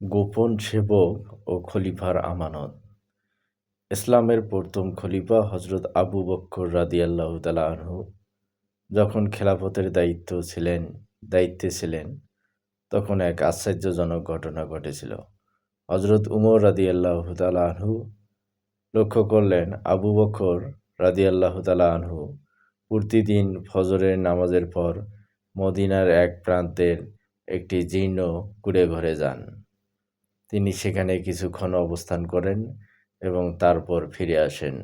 গোপন সেবক ও খলিফার আমানত। ইসলামের প্রথম খলিফা হযরত আবু বকর রাদিয়াল্লাহু তাআলা আনহু যখন খেলাফতের দায়িত্বে ছিলেন তখন এক আশ্চর্যজনক ঘটনা ঘটেছিল। হযরত উমর রাদিয়াল্লাহু তাআলা আনহু লক্ষ্য করলেন আবু বকর রাদিয়াল্লাহু তাআলা আনহু প্রতিদিন ফজরের নামাজের পর মদিনার এক প্রান্তের একটি জীর্ণ কুঁড়েঘরে যান। তিনি সেখানে কিছুক্ষণ অবস্থান করেন এবং তারপর ফিরে আসেন।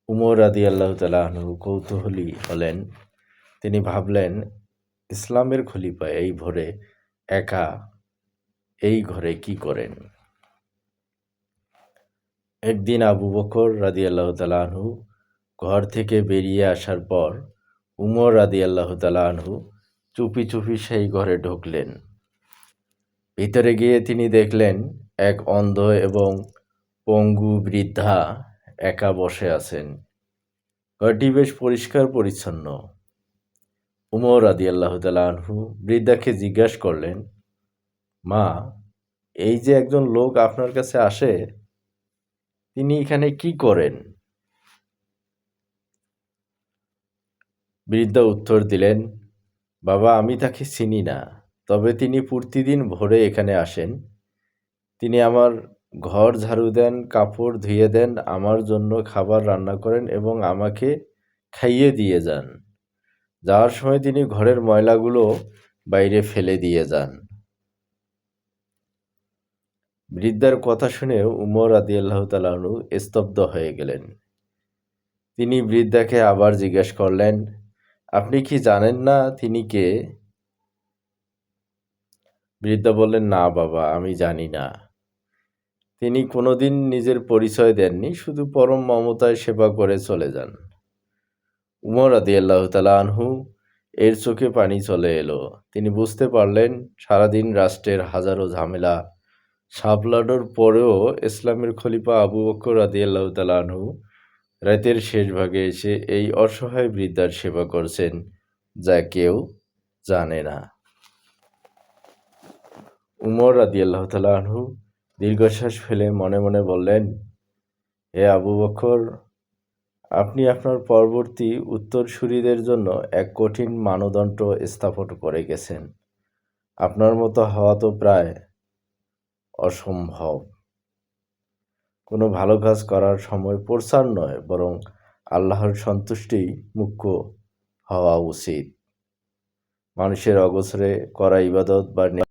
উমর রাদিয়াল্লাহু তাআলা আনহু কৌতূহলী হলেন। তিনি ভাবলেন, ইসলামের খলিফা এই ভোরে একা এই ঘরে কি করেন? একদিন আবু বকর রাদিয়াল্লাহু তাআলা আনহু ঘর থেকে বেরিয়ে আসার পর উমর রাদিয়াল্লাহু তাআলা আনহু চুপি চুপি সেই ঘরে ঢুকলেন। ভিতরে গিয়ে তিনি দেখলেন এক অন্ধ এবং পঙ্গু বৃদ্ধা একা বসে আছেন। ঘরটি বেশ পরিষ্কার পরিচ্ছন্ন। উমর রাদিয়াল্লাহু তাআলা আনহু বৃদ্ধাকে জিজ্ঞাসা করলেন, মা, এই যে একজন লোক আপনার কাছে আসে, তিনি এখানে কি করেন? বৃদ্ধা উত্তর দিলেন, বাবা, আমি তাকে চিনি না, তবে তিনি প্রতিদিন ভোরে এখানে আসেন। তিনি আমার ঘর ঝাড়ু দেন, কাপড় ধুয়ে দেন, আমার জন্য খাবার রান্না করেন এবং আমাকে খাইয়ে দিয়ে যান। যাওয়ার সময় তিনি ঘরের ময়লাগুলো বাইরে ফেলে দিয়ে যান। বৃদ্ধার কথা শুনে উমর রাদিয়াল্লাহু তাআলা আনহু স্তব্ধ হয়ে গেলেন। তিনি বৃদ্ধাকে আবার জিজ্ঞেস করলেন, আপনি কি জানেন না তিনি কে? বৃদ্ধা বললেন, না বাবা, আমি জানি না। তিনি কোনোদিন নিজের পরিচয় দেননি, শুধু পরম মমতায় সেবা করে চলে যান। উমর রাদিয়াল্লাহু তাআলা আনহু এর চোখে পানি চলে এলো। তিনি বুঝতে পারলেন, সারাদিন রাষ্ট্রের হাজারো ঝামেলা সামলানোর পরেও ইসলামের খলিফা আবু বকর রাদিয়াল্লাহু তাআলা আনহু রাতের শেষ ভাগে এসে এই অসহায় বৃদ্ধার সেবা করছেন, যা কেউ জানে না। উমর রাদিয়াল্লাহু তাআলা আনহু দীর্ঘশ্বাস ফেলে মনে মনে বললেন, হে আবু বকর, আপনি আপনার পরবর্তী উত্তরসূরিদের জন্য এক কঠিন মানদণ্ড স্থাপন করে গেছেন। আপনার মতো হওয়া তো প্রায় অসম্ভব। কোনো ভালো কাজ করার সময় প্রচার নয়, বরং আল্লাহর সন্তুষ্টিই মুখ্য হওয়া উচিত। মানুষের অগোচরে করা ইবাদত বা